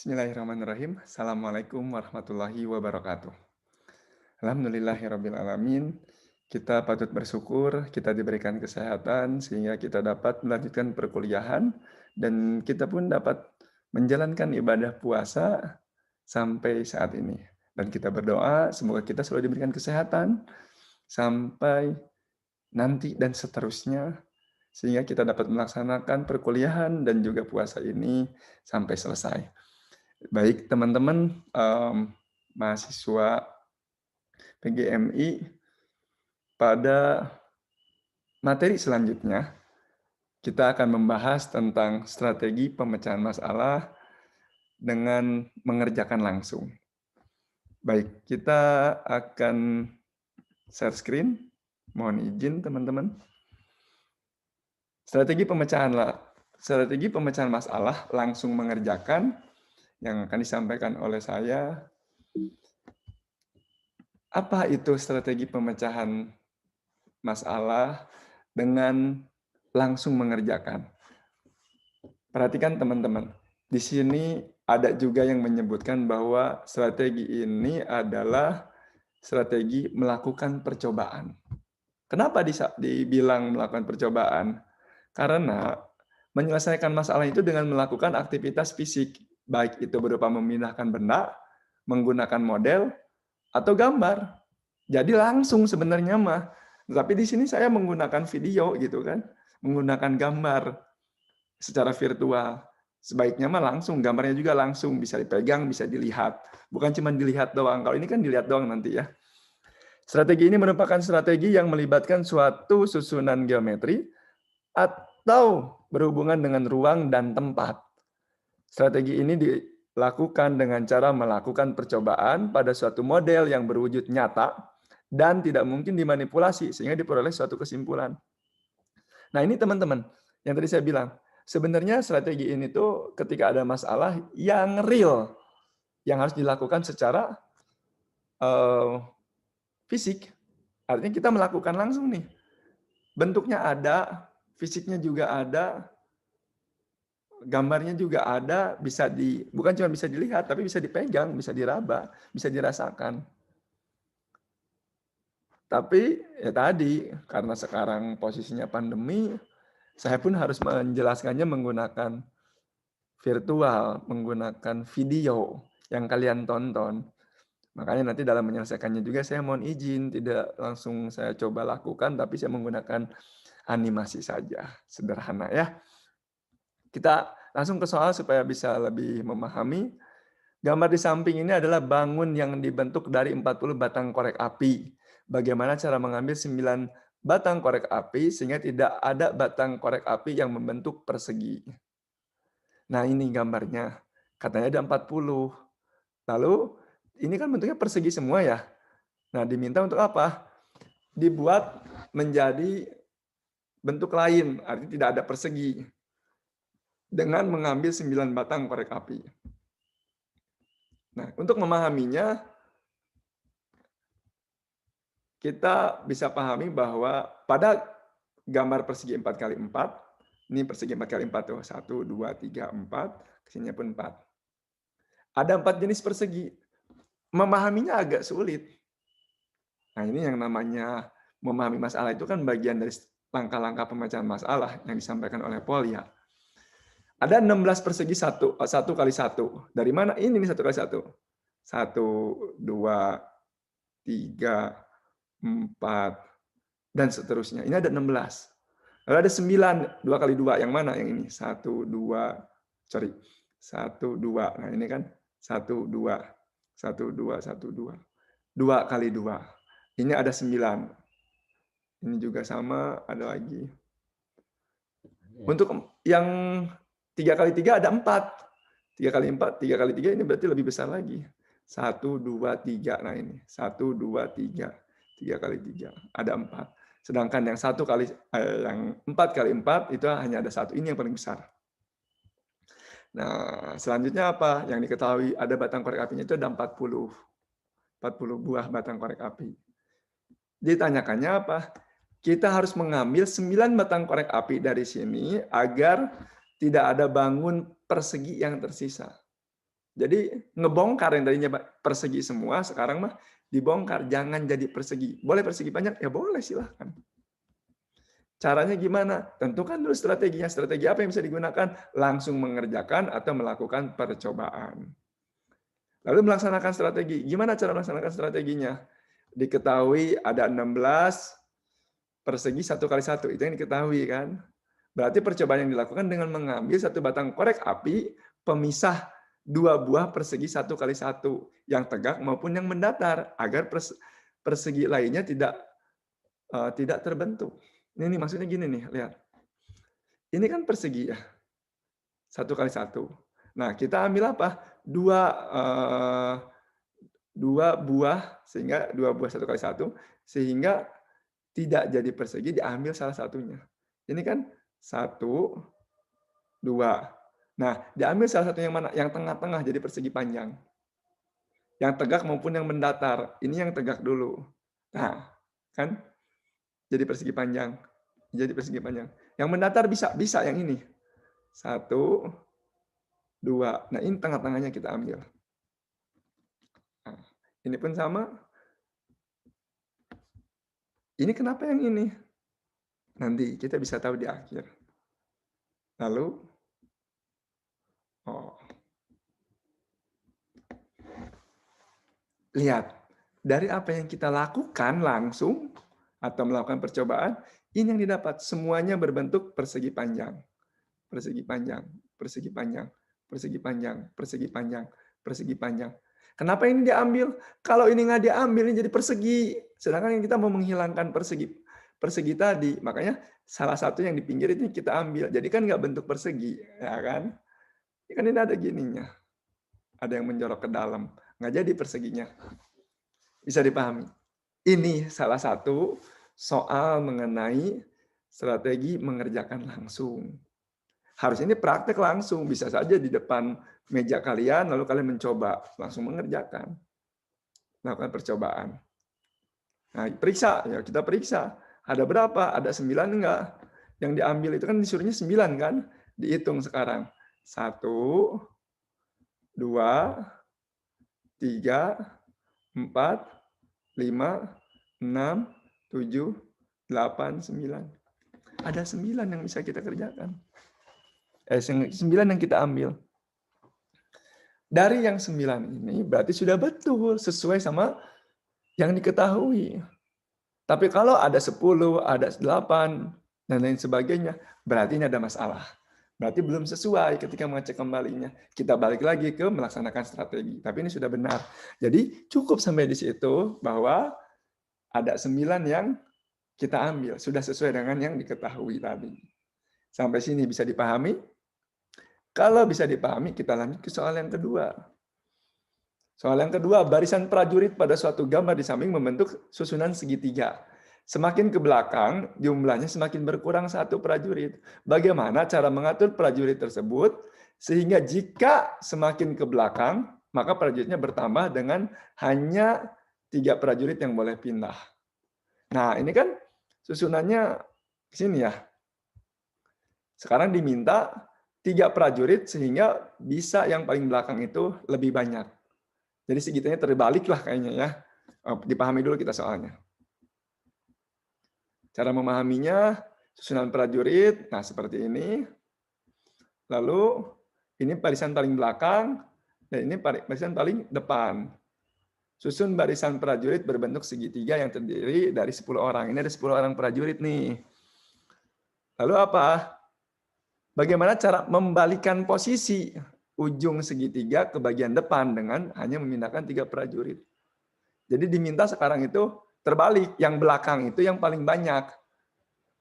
Bismillahirrahmanirrahim. Assalamualaikum warahmatullahi wabarakatuh. Alhamdulillahirabbil alamin. Kita patut bersyukur kita diberikan kesehatan sehingga kita dapat melanjutkan perkuliahan dan kita pun dapat menjalankan ibadah puasa sampai saat ini. Dan kita berdoa semoga kita selalu diberikan kesehatan sampai nanti dan seterusnya sehingga kita dapat melaksanakan perkuliahan dan juga puasa ini sampai selesai. Baik teman-teman, mahasiswa PGMI, pada materi selanjutnya kita akan membahas tentang strategi pemecahan masalah dengan mengerjakan langsung. Baik, kita akan share screen. Mohon izin teman-teman. Strategi pemecahan masalah langsung mengerjakan yang akan disampaikan oleh saya. Apa itu strategi pemecahan masalah dengan langsung mengerjakan? Perhatikan teman-teman, di sini ada juga yang menyebutkan bahwa strategi ini adalah strategi melakukan percobaan. Kenapa dibilang melakukan percobaan? Karena menyelesaikan masalah itu dengan melakukan aktivitas fisik, baik itu berupa memindahkan benda, menggunakan model, atau gambar. Jadi langsung sebenarnya mah. Tapi di sini saya menggunakan video gitu kan, menggunakan gambar secara virtual. Sebaiknya mah langsung, gambarnya juga langsung bisa dipegang, bisa dilihat. Bukan cuma dilihat doang. Kalau ini kan dilihat doang nanti ya. Strategi ini merupakan strategi yang melibatkan suatu susunan geometri atau berhubungan dengan ruang dan tempat. Strategi ini dilakukan dengan cara melakukan percobaan pada suatu model yang berwujud nyata dan tidak mungkin dimanipulasi sehingga diperoleh suatu kesimpulan. Nah ini teman-teman, yang tadi saya bilang, sebenarnya strategi ini tuh ketika ada masalah yang real, yang harus dilakukan secara fisik. Artinya kita melakukan langsung nih. Bentuknya ada, fisiknya juga ada, gambarnya juga ada, bukan cuma bisa dilihat, tapi bisa dipegang, bisa diraba, bisa dirasakan. Tapi ya tadi, karena sekarang posisinya pandemi, saya pun harus menjelaskannya menggunakan virtual, menggunakan video yang kalian tonton. Makanya nanti dalam menyelesaikannya juga saya mohon izin, tidak langsung saya coba lakukan, tapi saya menggunakan animasi saja, sederhana ya. Kita langsung ke soal supaya bisa lebih memahami. Gambar di samping ini adalah bangun yang dibentuk dari 40 batang korek api. Bagaimana cara mengambil 9 batang korek api sehingga tidak ada batang korek api yang membentuk persegi. Nah ini gambarnya, katanya ada 40. Lalu ini kan bentuknya persegi semua ya. Nah diminta untuk apa? Dibuat menjadi bentuk lain, artinya tidak ada persegi. Dengan mengambil 9 batang korek api. Nah, untuk memahaminya, kita bisa pahami bahwa pada gambar persegi 4x4, ini persegi 4x4 tuh, 1, 2, 3, 4, kesininya pun 4. Ada 4 jenis persegi. Memahaminya agak sulit. Nah, ini yang namanya memahami masalah itu kan bagian dari langkah-langkah pemecahan masalah yang disampaikan oleh Paul ya. Ada 16 persegi 1 kali 1. Dari mana? Ini nih 1 kali 1. 1, 2, 3, 4, dan seterusnya. Ini ada 16. Lalu ada 9, 2 kali 2. Yang mana? Yang ini. 1, 2, sorry. 1, 2. Nah ini kan 1, 2. 1, 2, 1, 2. 2 kali 2. Ini ada 9. Ini juga sama, ada lagi. Untuk yang 3 kali 3 ada 4. 3 kali 4, 3 kali 3 ini berarti lebih besar lagi. 1, 2, 3. Nah ini. 1, 2, 3. 3 kali 3. Ada 4. Sedangkan yang 4 kali 4 itu hanya ada 1. Ini yang paling besar. Nah, selanjutnya apa? Yang diketahui ada batang korek apinya itu ada 40. 40 buah batang korek api. Ditanyakannya apa? Kita harus mengambil 9 batang korek api dari sini agar tidak ada bangun persegi yang tersisa. Jadi ngebongkar yang tadinya persegi semua, sekarang mah dibongkar, jangan jadi persegi. Boleh persegi panjang? Ya boleh, silahkan. Caranya gimana? Tentukan dulu strateginya. Strategi apa yang bisa digunakan? Langsung mengerjakan atau melakukan percobaan. Lalu melaksanakan strategi. Gimana cara melaksanakan strateginya? Diketahui ada 16 persegi 1 kali 1. Itu yang diketahui kan. Berarti percobaan yang dilakukan dengan mengambil satu batang korek api pemisah 2 buah persegi 1 kali 1 yang tegak maupun yang mendatar agar persegi lainnya tidak terbentuk. Ini maksudnya gini nih, lihat. Ini kan persegi ya, 1 kali 1. Nah, kita ambil apa? Dua buah, sehingga 2 buah 1 kali 1, sehingga tidak jadi persegi, diambil salah satunya. Ini kan 1, 2. Nah, diambil salah satu yang mana? Yang tengah-tengah jadi persegi panjang. Yang tegak maupun yang mendatar. Ini yang tegak dulu. Nah, kan jadi persegi panjang. Jadi persegi panjang. Yang mendatar bisa yang ini. 1, 2. Nah, ini tengah-tengahnya kita ambil. Nah, ini pun sama. Ini kenapa yang ini? Nanti kita bisa tahu di akhir. Lalu, lihat. Dari apa yang kita lakukan langsung, atau melakukan percobaan, ini yang didapat. Semuanya berbentuk persegi panjang. Persegi panjang, persegi panjang, persegi panjang, persegi panjang, persegi panjang. Kenapa ini diambil? Kalau ini nggak diambil, ini jadi persegi. Sedangkan kita mau menghilangkan persegi tadi. Makanya salah satu yang di pinggir ini kita ambil. Jadi kan nggak bentuk persegi, ya kan? Ini kan ini ada gininya. Ada yang menjorok ke dalam. Nggak jadi perseginya. Bisa dipahami? Ini salah satu soal mengenai strategi mengerjakan langsung. Harus ini praktek langsung, bisa saja di depan meja kalian, lalu kalian mencoba, langsung mengerjakan. Melakukan percobaan. Nah, periksa, ya kita periksa. Ada berapa? Ada 9 enggak? Yang diambil itu kan disuruhnya 9 kan? Dihitung sekarang. 1, 2, 3, 4, 5, 6, 7, 8, 9. Ada 9 yang bisa kita kerjakan. 9 yang kita ambil. Dari yang 9 ini berarti sudah betul sesuai sama yang diketahui. Tapi kalau ada 10, ada 8, dan lain sebagainya, berarti ini ada masalah. Berarti belum sesuai ketika mengecek kembalinya. Kita balik lagi ke melaksanakan strategi. Tapi ini sudah benar. Jadi cukup sampai di situ bahwa ada 9 yang kita ambil. Sudah sesuai dengan yang diketahui tadi. Sampai sini bisa dipahami? Kalau bisa dipahami, kita lanjut ke soal yang kedua. Soal yang kedua, barisan prajurit pada suatu gambar di samping membentuk susunan segitiga. Semakin ke belakang, jumlahnya semakin berkurang 1 prajurit. Bagaimana cara mengatur prajurit tersebut sehingga jika semakin ke belakang, maka prajuritnya bertambah dengan hanya 3 prajurit yang boleh pindah. Nah, ini kan susunannya ke sini ya. Sekarang diminta 3 prajurit sehingga bisa yang paling belakang itu lebih banyak. Jadi segitunya terbalik lah kayaknya ya. Dipahami dulu kita soalnya. Cara memahaminya, susunan prajurit, nah seperti ini. Lalu ini barisan paling belakang, dan ini barisan paling depan. Susun barisan prajurit berbentuk segitiga yang terdiri dari 10 orang. Ini ada 10 orang prajurit nih. Lalu apa? Bagaimana cara membalikan posisi ujung segitiga ke bagian depan dengan hanya memindahkan 3 prajurit. Jadi diminta sekarang itu terbalik, yang belakang itu yang paling banyak,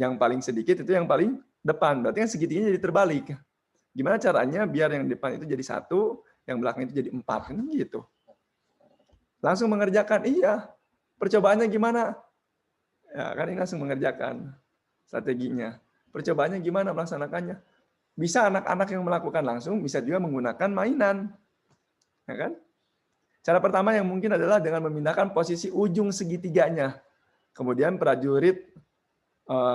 yang paling sedikit itu yang paling depan. Berarti kan segitiganya jadi terbalik. Gimana caranya biar yang depan itu jadi 1, yang belakang itu jadi 4, kan gitu. Langsung mengerjakan, iya. Percobaannya gimana? Ya kan ini langsung mengerjakan strateginya. Percobaannya gimana melaksanakannya? Bisa anak-anak yang melakukan langsung, bisa juga menggunakan mainan. Ya kan? Cara pertama yang mungkin adalah dengan memindahkan posisi ujung segitiganya. Kemudian prajurit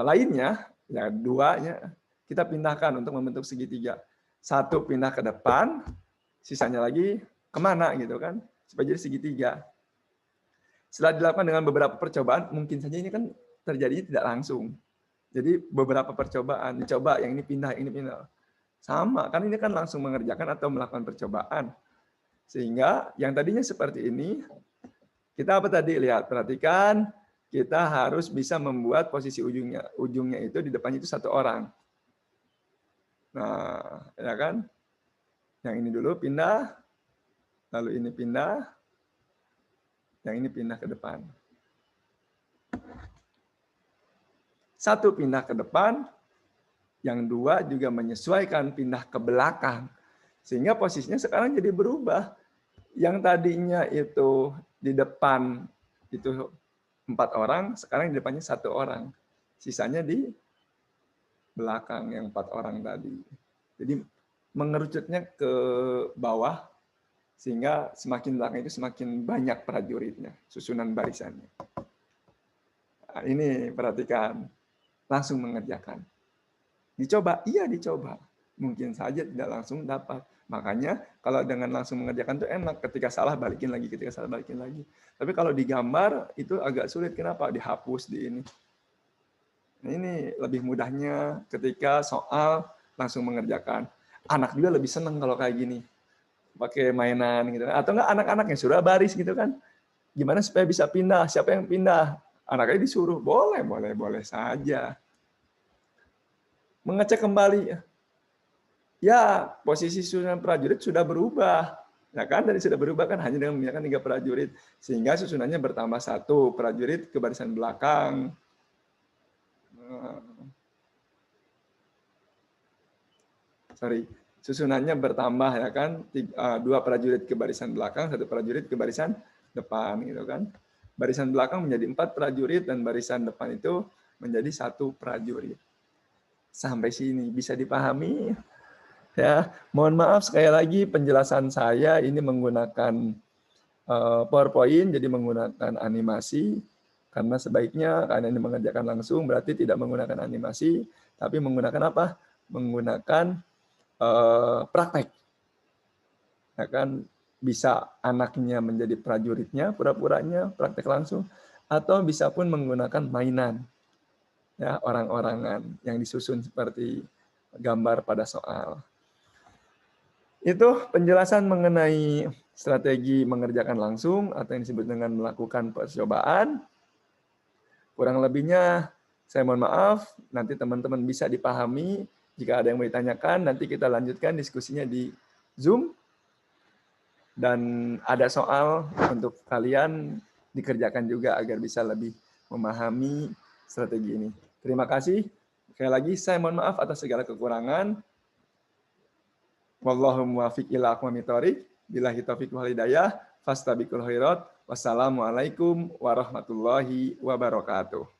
lainnya, ya 2-nya, kita pindahkan untuk membentuk segitiga. 1 pindah ke depan, sisanya lagi kemana gitu kan, supaya jadi segitiga. Setelah dilakukan dengan beberapa percobaan, mungkin saja ini kan terjadi tidak langsung. Jadi beberapa percobaan, dicoba yang ini pindah, yang ini pindah. Sama, kan ini kan langsung mengerjakan atau melakukan percobaan. Sehingga yang tadinya seperti ini, kita apa tadi lihat, perhatikan, kita harus bisa membuat posisi ujungnya itu di depannya itu satu orang. Nah, ya kan? Yang ini dulu pindah, lalu ini pindah, yang ini pindah ke depan. Satu pindah ke depan, yang dua juga menyesuaikan pindah ke belakang. Sehingga posisinya sekarang jadi berubah. Yang tadinya itu di depan itu 4 orang, sekarang di depannya 1 orang. Sisanya di belakang yang 4 orang tadi. Jadi mengerucutnya ke bawah, sehingga semakin belakang itu semakin banyak prajuritnya, susunan barisannya. Nah, ini perhatikan, langsung mengerjakan. Dicoba, iya dicoba. Mungkin saja tidak langsung dapat. Makanya kalau dengan langsung mengerjakan itu enak. Ketika salah balikin lagi, ketika salah balikin lagi. Tapi kalau digambar itu agak sulit. Kenapa? Dihapus di ini. Nah, ini lebih mudahnya ketika soal langsung mengerjakan. Anak juga lebih senang kalau kayak gini. Pakai mainan gitu. Atau enggak anak-anak yang sudah baris gitu kan. Gimana supaya bisa pindah? Siapa yang pindah? Anaknya disuruh. Boleh saja. Mengecek kembali. Ya, posisi susunan prajurit sudah berubah. Ya kan, dari sudah berubah kan hanya dengan menggunakan 3 prajurit. Sehingga susunannya bertambah 1 prajurit ke barisan belakang. Susunannya bertambah ya kan, 2 prajurit ke barisan belakang, 1 prajurit ke barisan depan gitu kan. Barisan belakang menjadi 4 prajurit dan barisan depan itu menjadi 1 prajurit. Sampai sini bisa dipahami? Ya, mohon maaf sekali lagi penjelasan saya ini menggunakan PowerPoint, jadi menggunakan animasi, karena sebaiknya karena ini mengerjakan langsung berarti tidak menggunakan animasi, tapi menggunakan apa? Menggunakan praktek. Ya kan, bisa anaknya menjadi prajuritnya, pura-puranya praktek langsung, atau bisa pun menggunakan mainan, ya orang-orangan yang disusun seperti gambar pada soal. Itu penjelasan mengenai strategi mengerjakan langsung atau yang disebut dengan melakukan percobaan. Kurang lebihnya saya mohon maaf, nanti teman-teman bisa dipahami. Jika ada yang mau ditanyakan, nanti kita lanjutkan diskusinya di Zoom. Dan ada soal untuk kalian dikerjakan juga agar bisa lebih memahami strategi ini. Terima kasih. Sekali lagi saya mohon maaf atas segala kekurangan. Wallahu muwaffiq ila aqwamit thoriq. Billahi taufiq wal hidayah. Fastabiqul khairat. Wassalamualaikum warahmatullahi wabarakatuh.